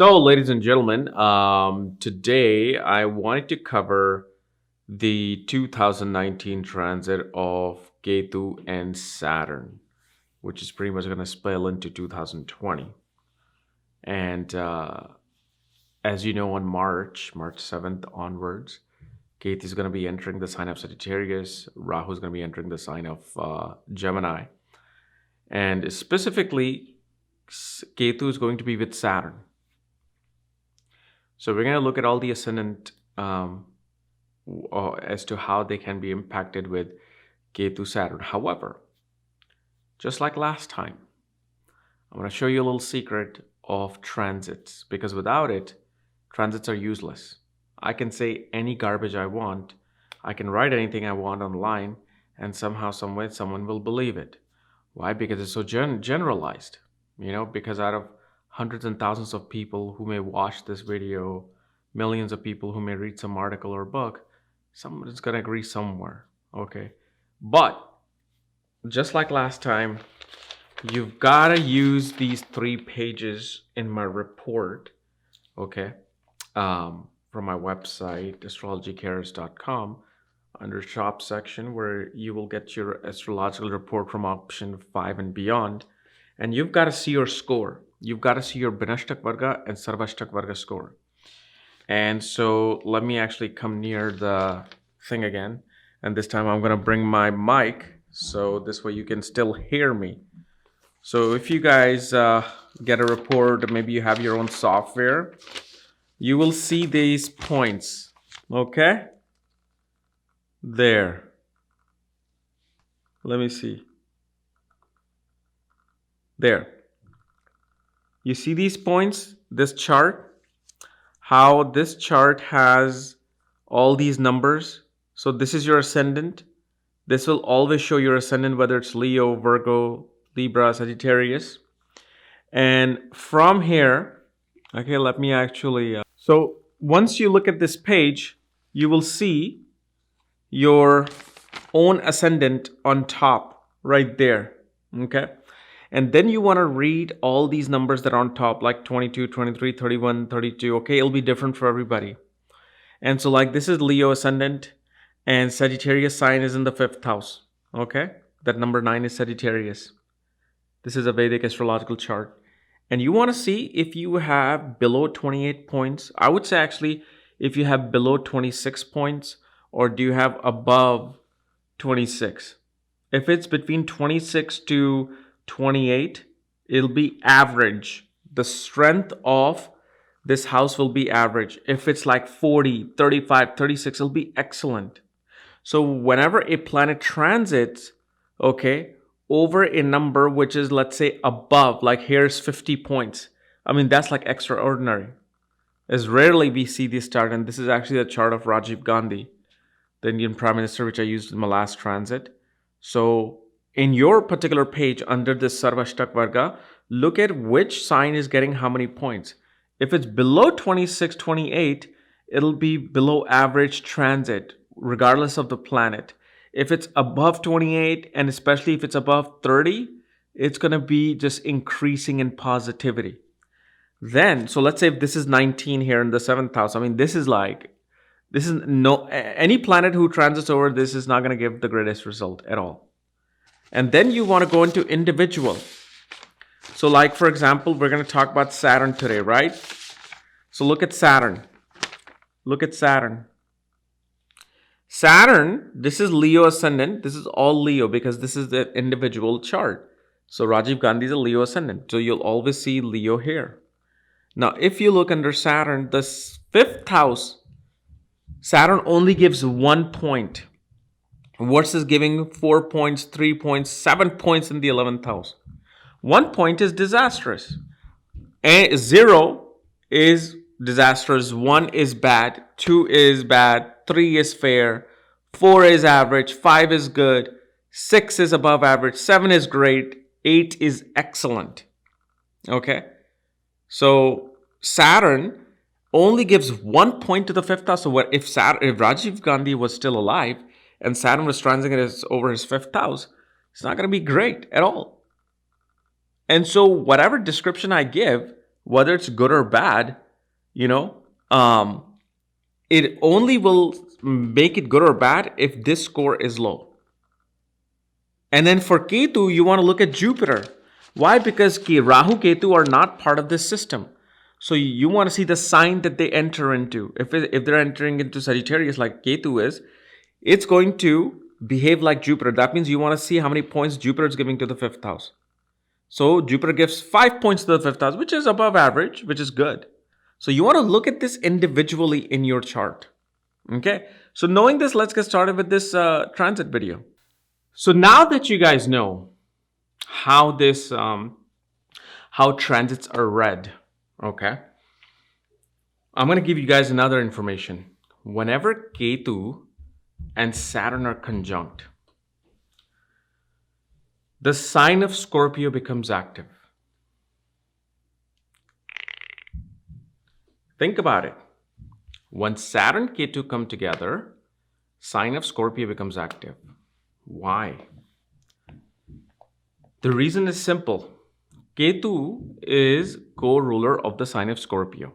So, ladies and gentlemen, today I wanted to cover the 2019 transit of Ketu and Saturn, which is pretty much going to spill into 2020. And as you know, on March 7th onwards, Ketu is going to be entering the sign of Sagittarius. Rahu is going to be entering the sign of Gemini. And specifically, Ketu is going to be with Saturn. So we're going to look at all the ascendant as to how they can be impacted with Ketu Saturn. However, just like last time, I'm going to show you a little secret of transits, because without it, transits are useless. I can say any garbage I want. I can write anything I want online, and somehow, some way, someone will believe it. Why? Because it's so generalized. Because out of hundreds and thousands of people who may watch this video, millions of people who may read some article or book, someone is going to agree somewhere. Okay. But just like last time, you've got to use these 3 pages in my report. Okay. From my website, astrologycares.com, under shop section, where you will get your astrological report from option 5 and beyond. And you've got to see your score. You've got to see your Binashtak Varga and Sarvashtak Varga score. And so let me actually come near the thing again. And this time I'm going to bring my mic, so this way you can still hear me. So if you guys get a report, or maybe you have your own software, you will see these points. Okay? There. Let me see. There. You see these points, this chart, how this chart has all these numbers. So this is your ascendant. This will always show your ascendant, whether it's Leo, Virgo, Libra, Sagittarius. And from here, okay, let me actually, so once you look at this page, you will see your own ascendant on top right there, okay? And then you want to read all these numbers that are on top, like 22, 23, 31, 32. Okay, it'll be different for everybody. And so like this is Leo ascendant, and Sagittarius sign is in the 5th house. Okay, that number 9 is Sagittarius. This is a Vedic astrological chart. And you want to see if you have below 28 points. I would say actually if you have below 26 points, or do you have above 26. If it's between 26 to 28, it'll be average. The strength of this house will be average. If it's like 40, 35, 36, it'll be excellent. So whenever a planet transits, okay, over a number which is, let's say, above, like here's 50 points. I mean, that's like extraordinary. As rarely we see this chart, and this is actually the chart of Rajiv Gandhi, the Indian Prime Minister, which I used in my last transit. So in your particular page under this Sarvashtak Varga, look at which sign is getting how many points. If it's below 26, 28, it'll be below average transit, regardless of the planet. If it's above 28, and especially if it's above 30, it's going to be just increasing in positivity. Then, so let's say if this is 19 here in the 7th house, I mean, any planet who transits over this is not going to give the greatest result at all. And then you want to go into individual. So like, for example, we're going to talk about Saturn today, right? So look at Saturn. Look at Saturn. Saturn, this is Leo ascendant. This is all Leo because this is the individual chart. So Rajiv Gandhi is a Leo ascendant. So you'll always see Leo here. Now, if you look under Saturn, the 5th house, Saturn only gives 1 point versus giving 4 points, 3 points, 7 points in the 11th house. 1 point is disastrous. 0 is disastrous. 1 is bad. 2 is bad. 3 is fair. 4 is average. 5 is good. 6 is above average. 7 is great. 8 is excellent. Okay. So Saturn only gives 1 point to the 5th house. So if Rajiv Gandhi was still alive and Saturn was transiting over his 5th house, it's not going to be great at all. And so whatever description I give, whether it's good or bad, you know, it only will make it good or bad if this score is low. And then for Ketu, you want to look at Jupiter. Why? Because Rahu, Ketu are not part of this system. So you want to see the sign that they enter into. If they're entering into Sagittarius like Ketu is, it's going to behave like Jupiter. That means you want to see how many points Jupiter is giving to the 5th house. So Jupiter gives 5 points to the 5th house, which is above average, which is good. So you want to look at this individually in your chart. Okay. So knowing this, let's get started with this transit video. So now that you guys know how this, how transits are read, okay, I'm going to give you guys another information. Whenever Ketu and Saturn are conjunct, the sign of Scorpio becomes active. Think about it. When Saturn Ketu come together, sign of Scorpio becomes active. Why? The reason is simple. Ketu is co-ruler of the sign of Scorpio,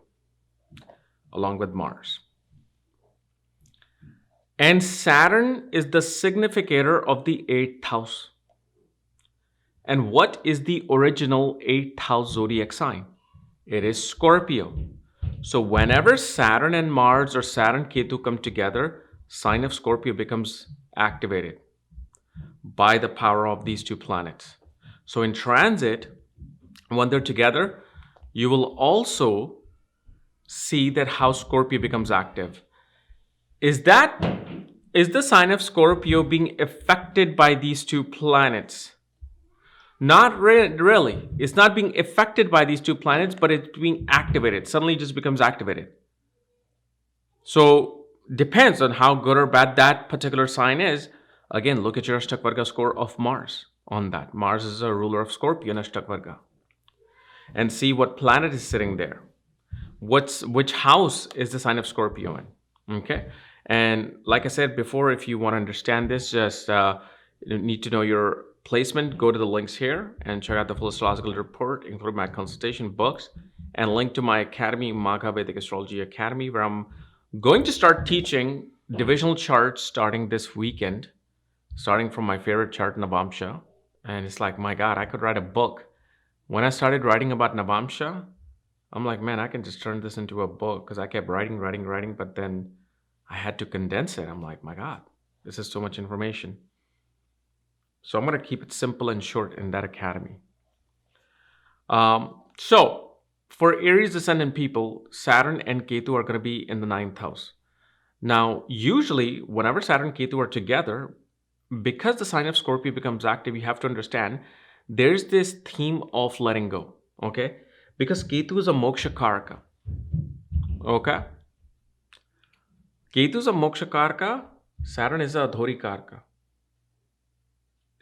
along with Mars. And Saturn is the significator of the 8th house. And what is the original 8th house zodiac sign? It is Scorpio. So whenever Saturn and Mars or Saturn Ketu come together, sign of Scorpio becomes activated by the power of these two planets. So in transit, when they're together, you will also see that how Scorpio becomes active. Is the sign of Scorpio being affected by these two planets? Not really. It's not being affected by these two planets, but it's being activated. Suddenly it just becomes activated. So depends on how good or bad that particular sign is. Again, look at your Ashtaka score of Mars on that. Mars is a ruler of Scorpio in Ashtaka. And see what planet is sitting there. Which house is the sign of Scorpio in? Okay. And like I said before, if you want to understand this, just need to know your placement, go to the links here and check out the full astrological report, including my consultation books, and link to my academy, Magha Vedic Astrology Academy, where I'm going to start teaching divisional charts starting this weekend, starting from my favorite chart, Navamsha. And it's like, my God, I could write a book. When I started writing about Navamsha, I'm like, man, I can just turn this into a book, because I kept writing, but then I had to condense it. I'm like, my God, this is so much information. So I'm going to keep it simple and short in that academy. So for Aries descendant people, Saturn and Ketu are going to be in the 9th house. Now, usually whenever Saturn and Ketu are together, because the sign of Scorpio becomes active, you have to understand there's this theme of letting go. Okay. Because Ketu is a moksha karaka. Okay. Ketu is a moksha karaka. Saturn is a adhori karaka.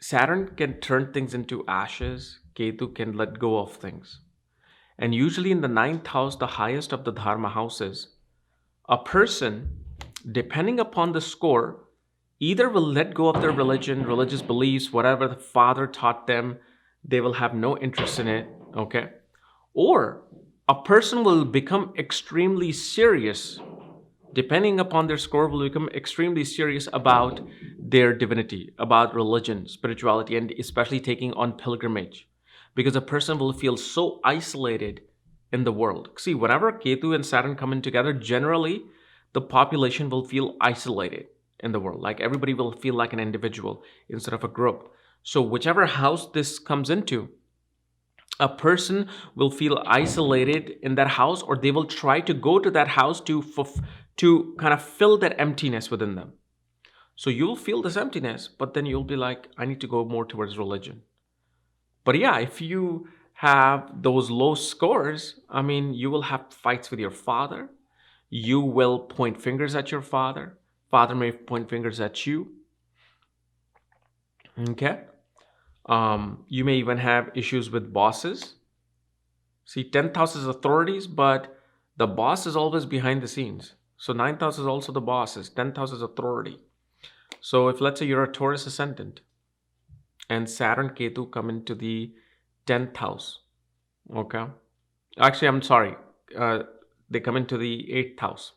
Saturn can turn things into ashes. Ketu can let go of things. And usually in the 9th house, the highest of the dharma houses, a person, depending upon the score, either will let go of their religion, religious beliefs, whatever the father taught them, they will have no interest in it, okay? Or a person will become extremely serious, depending upon their score, will become extremely serious about their divinity, about religion, spirituality, and especially taking on pilgrimage. Because a person will feel so isolated in the world. See, whenever Ketu and Saturn come in together, generally the population will feel isolated in the world. Like everybody will feel like an individual instead of a group. So whichever house this comes into, a person will feel isolated in that house, or they will try to go to that house to kind of fill that emptiness within them. So you'll feel this emptiness, but then you'll be like, I need to go more towards religion. But yeah, if you have those low scores, I mean, you will have fights with your father. You will point fingers at your father. Father may point fingers at you. Okay. You may even have issues with bosses. See, 10th house is authorities, but the boss is always behind the scenes. So 9th house is also the bosses. 10th house is authority. So if let's say you're a Taurus ascendant and Saturn Ketu come into the 10th house, okay? Actually, I'm sorry. They come into the 8th house.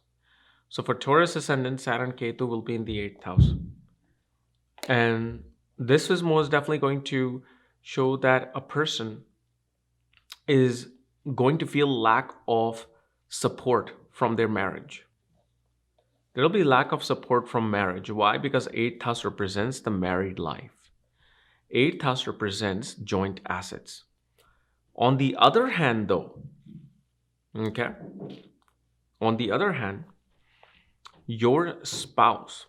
So for Taurus ascendant, Saturn Ketu will be in the 8th house. And this is most definitely going to show that a person is going to feel lack of support from their marriage. There will be lack of support from marriage. Why? Because 8th house represents the married life. 8th house represents joint assets. On the other hand, though, okay, on the other hand, your spouse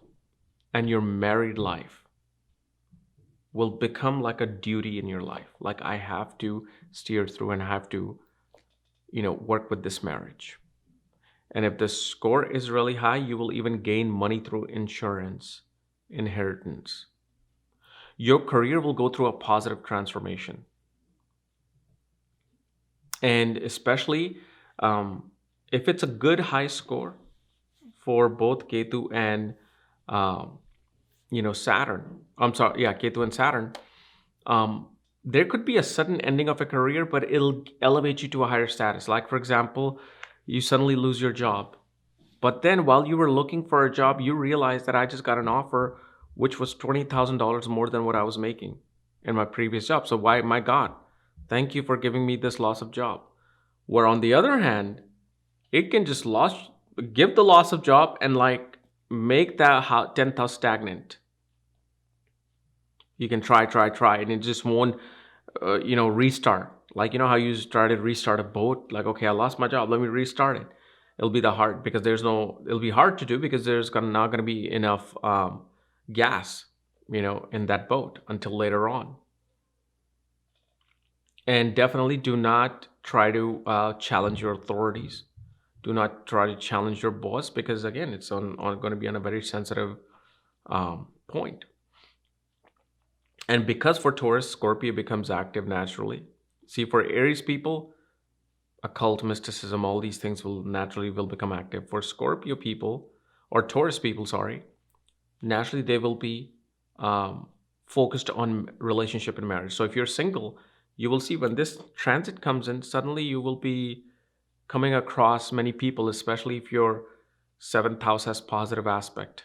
and your married life will become like a duty in your life. Like, I have to steer through and I have to, work with this marriage. And if the score is really high, you will even gain money through insurance, inheritance. Your career will go through a positive transformation. And especially if it's a good high score for both Ketu and Saturn. I'm sorry, yeah, Ketu and Saturn. There could be a sudden ending of a career, but it'll elevate you to a higher status. Like, for example, you suddenly lose your job. But then while you were looking for a job, you realized that I just got an offer which was $20,000 more than what I was making in my previous job. So why, my God, thank you for giving me this loss of job. Where on the other hand, it can just give the loss of job and like make that 10th house stagnant. You can try, and it just won't, restart. Like, how you restart a boat. Like, okay, I lost my job. Let me restart it. It'll be it'll be hard to do because there's not going to be enough gas, in that boat until later on. And definitely do not try to challenge your authorities. Do not try to challenge your boss because, again, it's going to be on a very sensitive point. And because for Taurus, Scorpio becomes active naturally. See, for Aries people, occult, mysticism, all these things will become active. For Scorpio people, or Taurus people, sorry, naturally they will be focused on relationship and marriage. So if you're single, you will see when this transit comes in, suddenly you will be coming across many people, especially if your 7th house has positive aspect.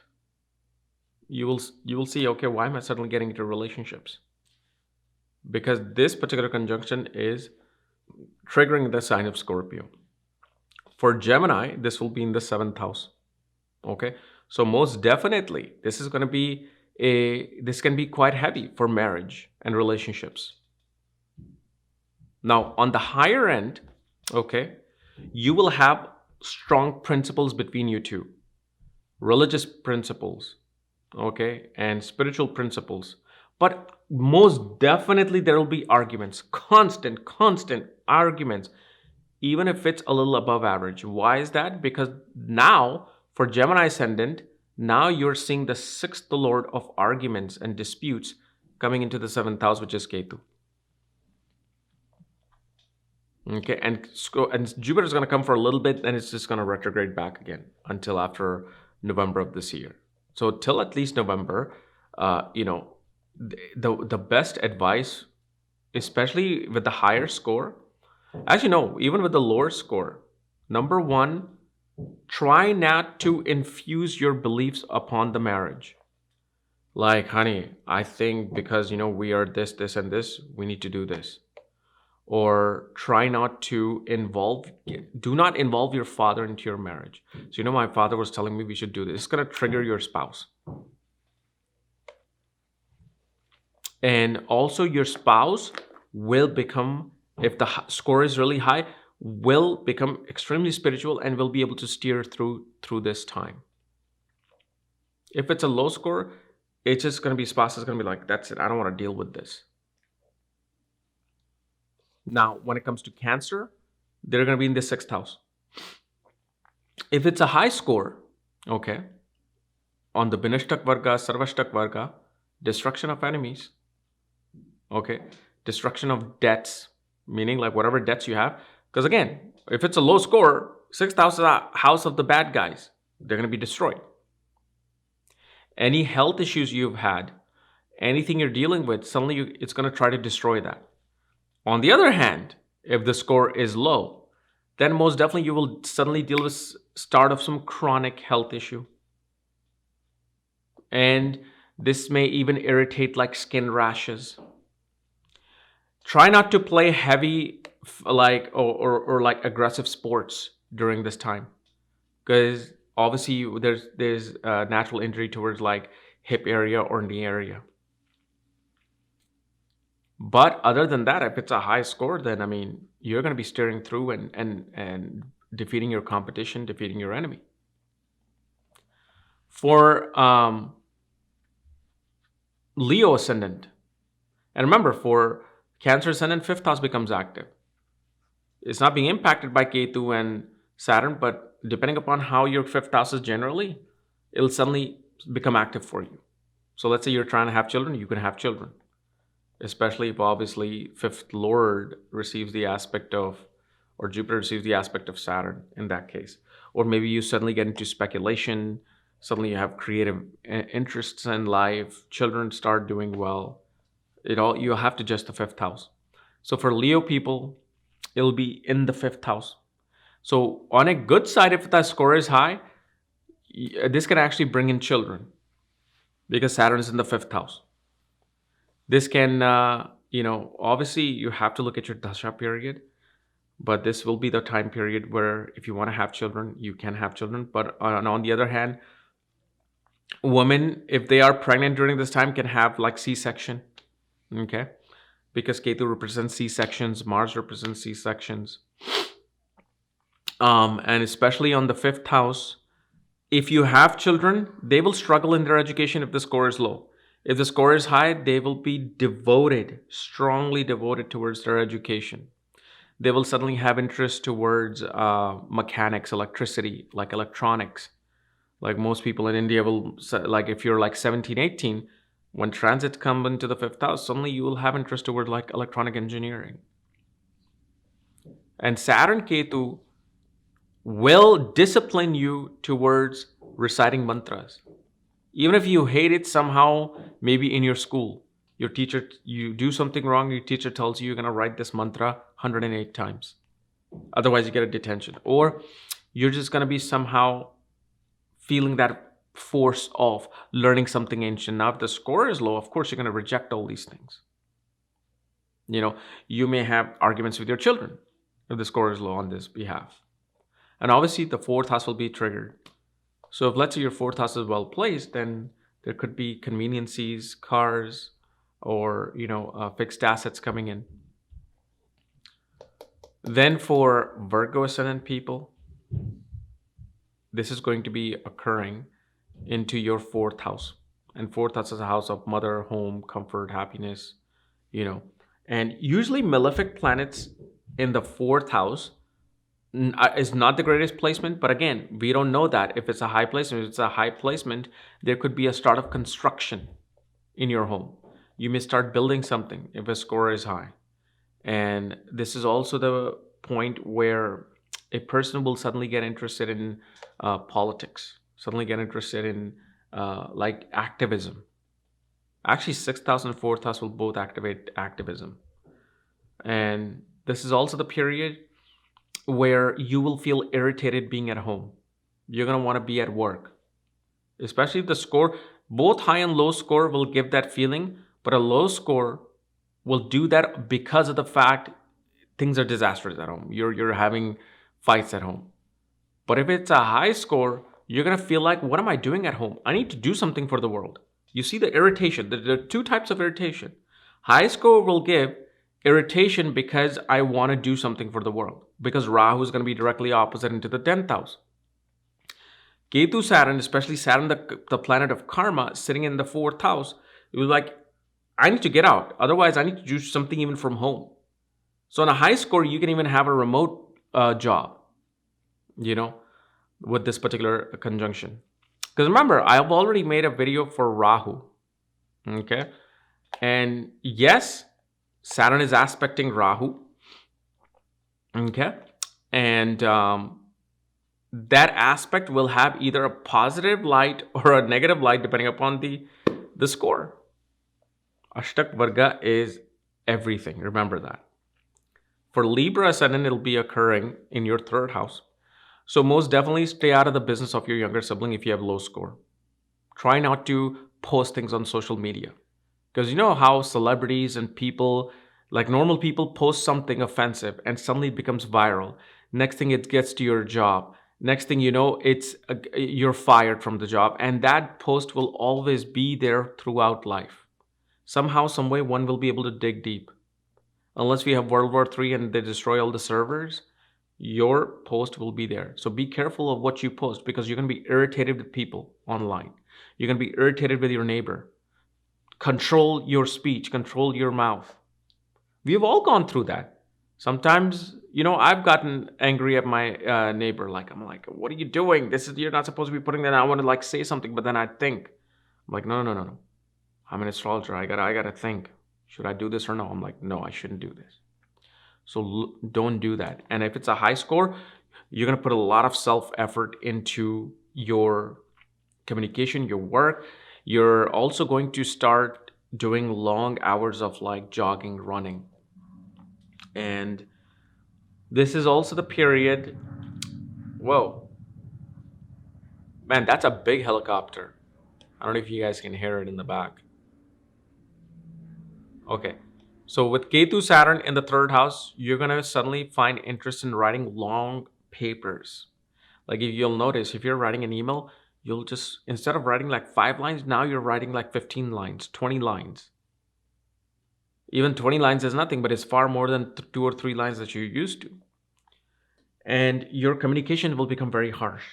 You will see, okay, why am I suddenly getting into relationships? Because this particular conjunction is triggering the sign of Scorpio. For Gemini, this will be in the 7th house. Okay, so most definitely this is going to be this can be quite heavy for marriage and relationships. Now on the higher end, okay, you will have strong principles between you two, religious principles, okay, and spiritual principles. But most definitely there will be arguments, constant arguments, even if it's a little above average. Why is that? Because now for Gemini ascendant, now you're seeing the 6th lord of arguments and disputes coming into the 7th house, which is Ketu. Okay, and Jupiter is going to come for a little bit, and it's just going to retrograde back again until after November of this year. So till at least November, the best advice, especially with the higher score, actually no, even with the lower score, number one, try not to infuse your beliefs upon the marriage. Like, honey, I think because we are this, and this, we need to do this. Or try not to do not involve your father into your marriage. So, my father was telling me we should do this. It's going to trigger your spouse. And also your spouse will become, if the score is really high, will become extremely spiritual and will be able to steer through this time. If it's a low score, it's just going to be, spouse is going to be like, that's it, I don't want to deal with this. Now, when it comes to Cancer, they're going to be in the 6th house. If it's a high score, okay, on the Binashtak Varga, Sarvashtak Varga, destruction of enemies, okay, destruction of debts, meaning like whatever debts you have. Because again, if it's a low score, 6th house is a house of the bad guys. They're going to be destroyed. Any health issues you've had, anything you're dealing with, suddenly it's going to try to destroy that. On the other hand, if the score is low, then most definitely you will suddenly deal with start of some chronic health issue. And this may even irritate like skin rashes. Try not to play heavy like or like aggressive sports during this time, because obviously there's natural injury towards like hip area or knee area. But other than that, if it's a high score, then I mean you're going to be steering through and defeating your competition, defeating your enemy. For Leo ascendant, and remember, for Cancer ascendant, fifth house becomes active. It's not being impacted by Ketu and Saturn, but depending upon how your fifth house is generally, it'll suddenly become active for you. So let's say you're trying to have children, you can have children. Especially if obviously fifth lord receives the aspect of, or Jupiter receives the aspect of Saturn in that case. Or maybe you suddenly get into speculation, suddenly you have creative interests in life, children start doing well. You have to adjust the fifth house. So for Leo people, it'll be in the fifth house. So on a good side, if that score is high, this can actually bring in children because Saturn is in the fifth house. This can, obviously you have to look at your dasha period, but this will be the time period where if you want to have children, you can have children. But on the other hand, women, if they are pregnant during this time, can have like C-section. Okay, because Ketu represents C-sections, Mars represents C-sections. And especially on the fifth house, if you have children, they will struggle in their education if the score is low. If the score is high, they will be devoted, strongly devoted towards their education. They will suddenly have interest towards mechanics, electricity, like electronics. Like most people in India will, like if you're like 17, 18, when transits come into the fifth house, suddenly you will have interest toward like electronic engineering. And Saturn Ketu will discipline you towards reciting mantras. Even if you hate it somehow, maybe in your school, your teacher, you do something wrong, your teacher tells you you're going to write this mantra 108 times. Otherwise, you get a detention. Or you're just going to be somehow feeling that force of learning something ancient. Now, if the score is low, of course, you're going to reject all these things. You may have arguments with your children if the score is low on this behalf. And obviously, the fourth house will be triggered. So if let's say your fourth house is well placed, then there could be conveniences, cars, or fixed assets coming in. Then for Virgo ascendant people, this is going to be occurring into your fourth house. And fourth house is a house of mother, home, comfort, happiness, And usually malefic planets in the fourth house is not the greatest placement. But again, we don't know that. If it's a high placement, if it's a high placement, there could be a start of construction in your home. You may start building something if a score is high. And this is also the point where a person will suddenly get interested in politics, suddenly get interested in like activism. Actually, 6th house and 4th house will both activate activism. And this is also the period where you will feel irritated being at home. You're going to want to be at work. Especially if the score, both high and low score will give that feeling, but a low score will do that because of the fact things are disastrous at home. You're having fights at home. But if it's a high score, you're going to feel like, what am I doing at home? I need to do something for the world. You see the irritation. There are two types of irritation. High score will give irritation because I want to do something for the world. Because Rahu is going to be directly opposite into the 10th house. Ketu Saturn, especially Saturn, the planet of karma, sitting in the 4th house, it was like, I need to get out. Otherwise, I need to do something even from home. So on a high score, you can even have a remote job, with this particular conjunction. Because remember, I've already made a video for Rahu. Okay. And yes, Saturn is aspecting Rahu. Okay. And that aspect will have either a positive light or a negative light depending upon the score. Ashtak Varga is everything. Remember that. For Libra ascendant, it'll be occurring in your third house. So most definitely stay out of the business of your younger sibling if you have low score. Try not to post things on social media. Because you know how celebrities and people, like normal people, post something offensive and suddenly it becomes viral. Next thing it gets to your job. Next thing you know, you're fired from the job. And that post will always be there throughout life. Somehow, some way, one will be able to dig deep. Unless we have World War III and they destroy all the servers, your post will be there. So be careful of what you post because you're going to be irritated with people online. You're going to be irritated with your neighbor. Control your speech, control your mouth. We've all gone through that. Sometimes, I've gotten angry at my neighbor. I'm like, what are you doing? You're not supposed to be putting that. I want to say something, but then I think, I'm like, no. I'm an astrologer. I gotta think. Should I do this or no? I'm like, no, I shouldn't do this. So don't do that. And if it's a high score, you're going to put a lot of self-effort into your communication, your work. You're also going to start doing long hours of jogging, running. And this is also the period. Whoa. Man, that's a big helicopter. I don't know if you guys can hear it in the back. Okay. So with Ketu Saturn in the third house, you're going to suddenly find interest in writing long papers. If you'll notice, if you're writing an email, you'll just, instead of writing 5 lines, now you're writing 15 lines, 20 lines. Even 20 lines is nothing, but it's far more than 2 or 3 lines that you're used to. And your communication will become very harsh.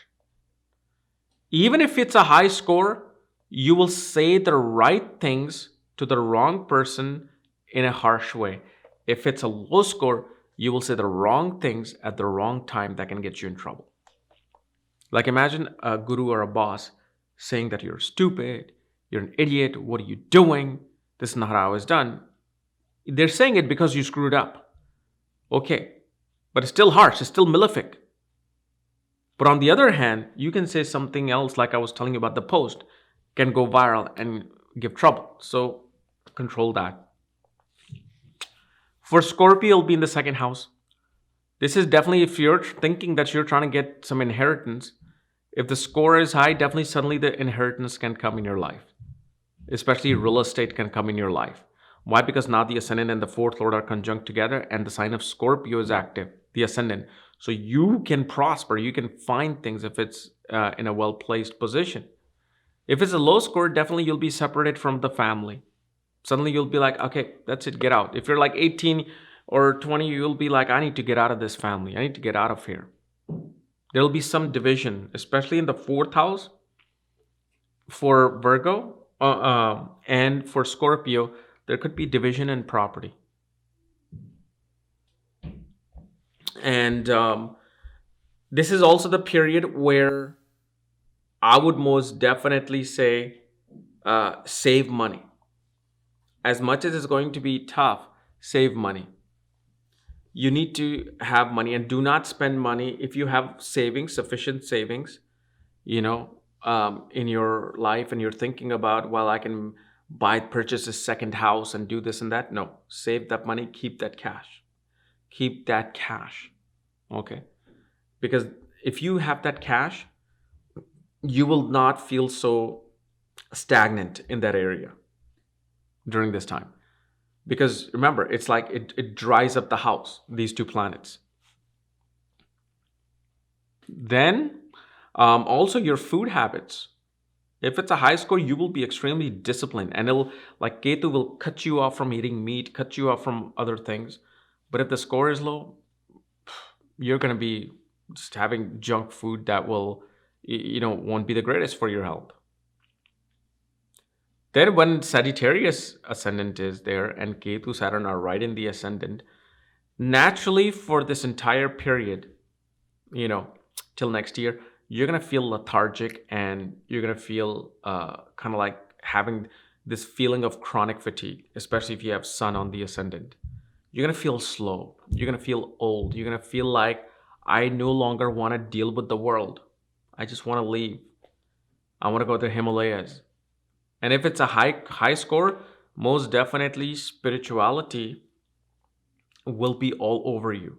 Even if it's a high score, you will say the right things to the wrong person in a harsh way. If it's a low score, you will say the wrong things at the wrong time that can get you in trouble. Imagine a guru or a boss saying that you're stupid, you're an idiot, what are you doing? This is not how it's done. They're saying it because you screwed up. Okay, but it's still harsh, it's still malefic. But on the other hand, you can say something else, like I was telling you about the post, can go viral and give trouble. So control that. For Scorpio, it'll be in the second house. This is definitely if you're thinking that you're trying to get some inheritance. If the score is high, definitely suddenly the inheritance can come in your life. Especially real estate can come in your life. Why? Because now the ascendant and the fourth lord are conjunct together and the sign of Scorpio is active, the ascendant. So you can prosper, you can find things if it's in a well-placed position. If it's a low score, definitely you'll be separated from the family. Suddenly you'll be like, okay, that's it, get out. If you're 18 or 20, you'll be like, I need to get out of this family. I need to get out of here. There'll be some division, especially in the fourth house for Virgo and for Scorpio. There could be division in property. And this is also the period where I would most definitely say save money. As much as it's going to be tough, save money. You need to have money and do not spend money if you have savings, sufficient savings, in your life and you're thinking about, well, I can purchase a second house and do this and that. No, save that money, keep that cash. Keep that cash. Okay? Because if you have that cash, you will not feel so stagnant in that area during this time. Because remember, it's it dries up the house, these two planets. Then also your food habits. If it's a high score, you will be extremely disciplined and it'll Ketu will cut you off from eating meat, cut you off from other things. But if the score is low, you're going to be just having junk food that will, won't be the greatest for your health. Then when Sagittarius ascendant is there and Ketu, Saturn are right in the ascendant, naturally for this entire period, till next year, you're going to feel lethargic and you're going to feel kind of like having this feeling of chronic fatigue, especially if you have Sun on the ascendant. You're going to feel slow. You're going to feel old. You're going to feel like, I no longer want to deal with the world. I just want to leave. I want to go to the Himalayas. And if it's a high score, most definitely spirituality will be all over you.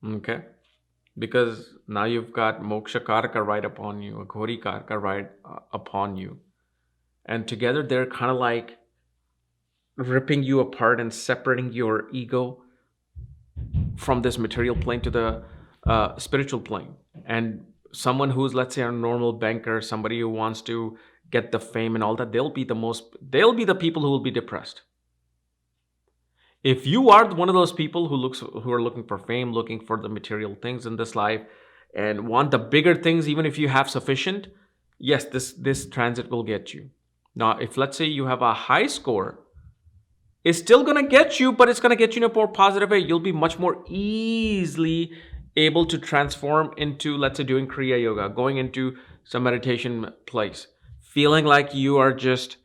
Okay? Because now you've got Moksha Karka right upon you, a Ghori Karka right upon you. And together they're kind of like ripping you apart and separating your ego from this material plane to the spiritual plane. And someone who's, let's say, a normal banker, somebody who wants to get the fame and all that, they'll be the people who will be depressed. If you are one of those people who are looking for fame, looking for the material things in this life, and want the bigger things, even if you have sufficient, yes, this transit will get you. Now, if let's say you have a high score, it's still going to get you, but it's going to get you in a more positive way. You'll be much more easily able to transform into, let's say, doing Kriya Yoga, going into some meditation place, feeling like you are just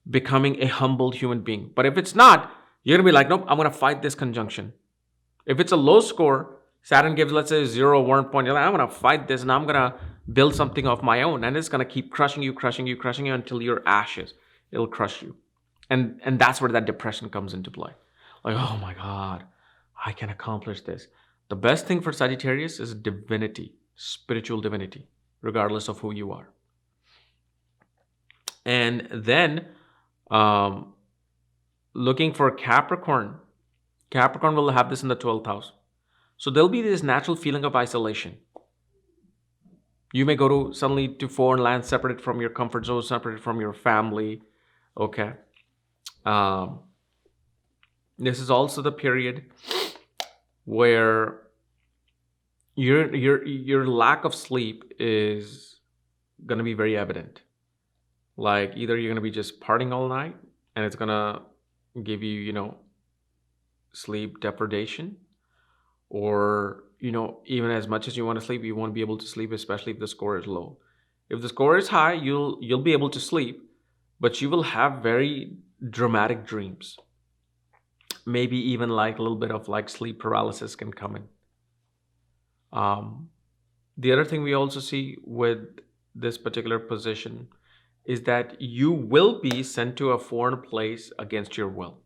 becoming a humbled human being. But if it's not, you're going to be like, nope, I'm going to fight this conjunction. If it's a low score, Saturn gives, let's say, 0 1 point. You're like, I'm going to fight this and I'm going to build something of my own. And it's going to keep crushing you until you're ashes. It'll crush you. And that's where that depression comes into play. Like, oh my God, I can accomplish this. The best thing for Sagittarius is divinity, spiritual divinity, regardless of who you are. And then looking for Capricorn will have this in the 12th house. So there'll be this natural feeling of isolation. You may go suddenly to foreign land, separated from your comfort zone, separated from your family. Okay. This is also the period where your lack of sleep is going to be very evident. Like either you're going to be just partying all night and it's going to give you, sleep deprivation, or, even as much as you want to sleep, you won't be able to sleep, especially if the score is low. If the score is high, you'll be able to sleep, but you will have very dramatic dreams. Maybe even like a little bit of like sleep paralysis can come in. The other thing we also see with this particular position is that you will be sent to a foreign place against your will.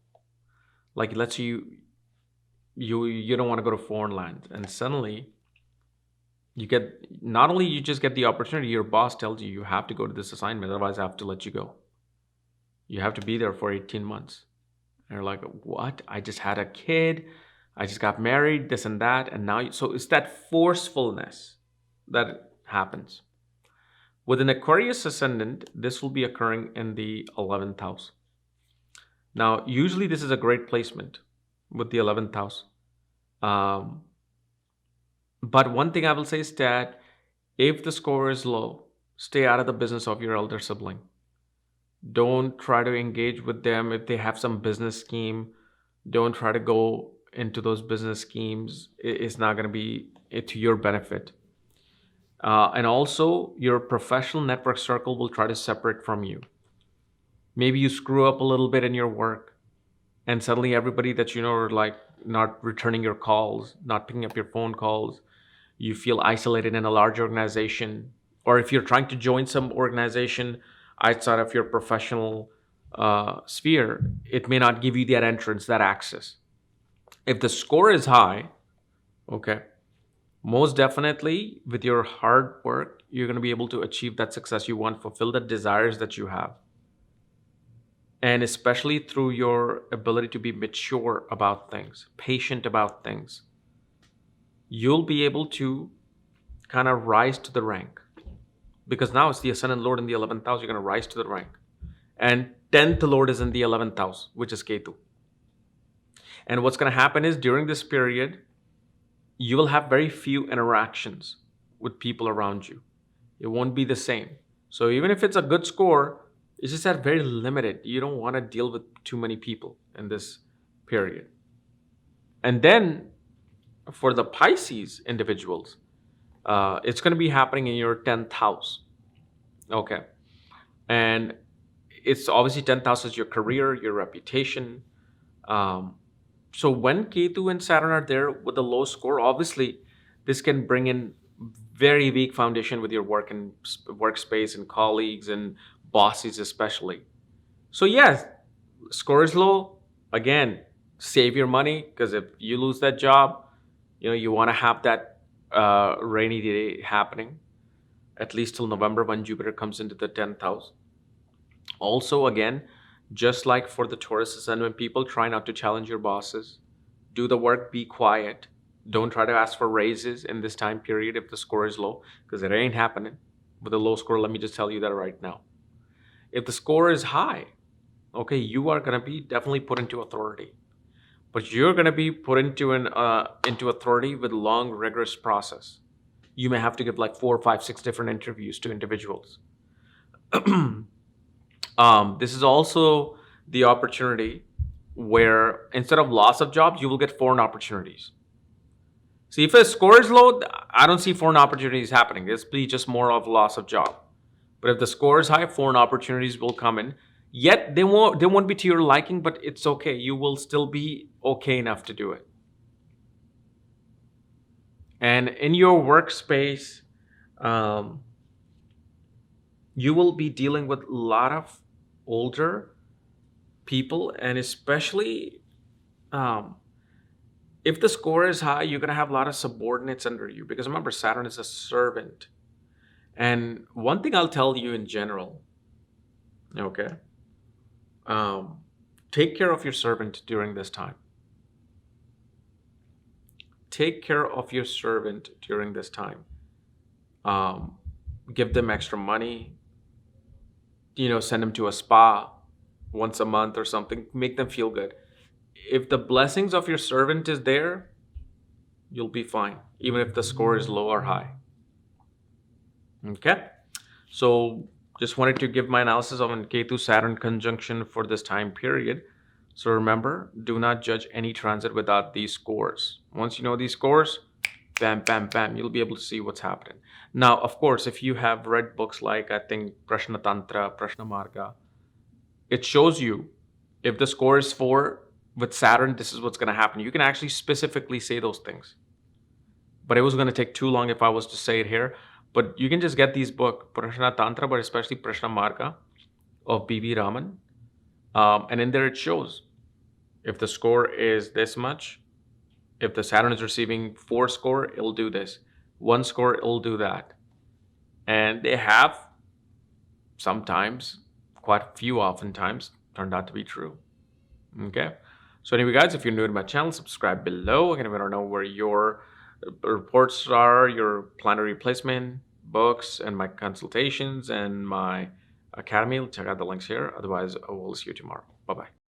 Like let's say you don't want to go to foreign land, and suddenly you just get the opportunity, your boss tells you have to go to this assignment, otherwise I have to let you go. You have to be there for 18 months. And you're like, what? I just had a kid. I just got married, this and that. And now, so it's that forcefulness that happens. With an Aquarius ascendant, this will be occurring in the 11th house. Now, usually this is a great placement with the 11th house. But one thing I will say is that if the score is low, stay out of the business of your elder sibling. Don't try to engage with them if they have some business scheme. Don't try to go into those business schemes. It's not going to be to your benefit. And also, your professional network circle will try to separate from you. Maybe you screw up a little bit in your work, and suddenly everybody that you know are like not returning your calls, not picking up your phone calls. You feel isolated in a large organization. Or if you're trying to join some organization outside of your professional sphere, it may not give you that entrance, that access. If the score is high, okay, most definitely with your hard work, you're going to be able to achieve that success you want, fulfill the desires that you have. And especially through your ability to be mature about things, patient about things, you'll be able to kind of rise to the rank. Because now it's the Ascendant Lord in the 11th house, you're going to rise to the rank. And 10th Lord is in the 11th house, which is Ketu. And what's going to happen is during this period, you will have very few interactions with people around you. It won't be the same. So even if it's a good score, it's just that very limited. You don't want to deal with too many people in this period. And then for the Pisces individuals, it's going to be happening in your 10th house. Okay. And it's obviously 10th house is your career, your reputation. So when Ketu and Saturn are there with a low score, obviously this can bring in very weak foundation with your work and workspace and colleagues and bosses especially. So yes, score is low. Again, Save your money, because if you lose that job, you want to have that rainy day happening at least till November, when Jupiter comes into the 10th house. Also, again, just like for the Taurus ascendant people, try not to challenge your bosses. Do the work, be quiet. Don't try to ask for raises in this time period if the score is low, because it ain't happening. With a low score, let me just tell you that right now. If the score is high, okay, you are going to be definitely put into authority. But you're going to be put into into authority with long, rigorous process. You may have to give like 4, 5, 6 different interviews to individuals. This is also the opportunity where instead of loss of jobs, you will get foreign opportunities. See, if a score is low, I don't see foreign opportunities happening. It's just more of loss of job. But if the score is high, foreign opportunities will come in. Yet they won't be to your liking, but it's okay. You will still be okay enough to do it. And in your workspace, you will be dealing with a lot of older people, and especially if the score is high, you're going to have a lot of subordinates under you, because remember, Saturn is a servant. And one thing I'll tell you in general, okay, take care of your servant during this time. Take care of your servant during this time. Give them extra money, send them to a spa once a month or something. Make them feel good. If the blessings of your servant is there, you'll be fine, even if the score is low or high. Okay, so just wanted to give my analysis on Ketu Saturn conjunction for this time period. So remember, do not judge any transit without these scores. Once you know these scores, bam, bam, bam, you'll be able to see what's happening. Now, of course, if you have read books like, I think, Prashna Tantra, Prashna Marga, it shows you if the score is 4 with Saturn, this is what's going to happen. You can actually specifically say those things. But it was going to take too long if I was to say it here. But you can just get these books, Prashna Tantra, but especially Prashna Marga of B.V. Raman. And in there it shows if the score is this much, if the Saturn is receiving 4 score, it'll do this. 1 score, it'll do that. And they have sometimes, quite a few oftentimes, turned out to be true. Okay. So anyway, guys, if you're new to my channel, subscribe below. And if you want to know where your reports are, your planetary placement, books, and my consultations, and my academy, check out the links here. Otherwise, I will see you tomorrow. Bye-bye.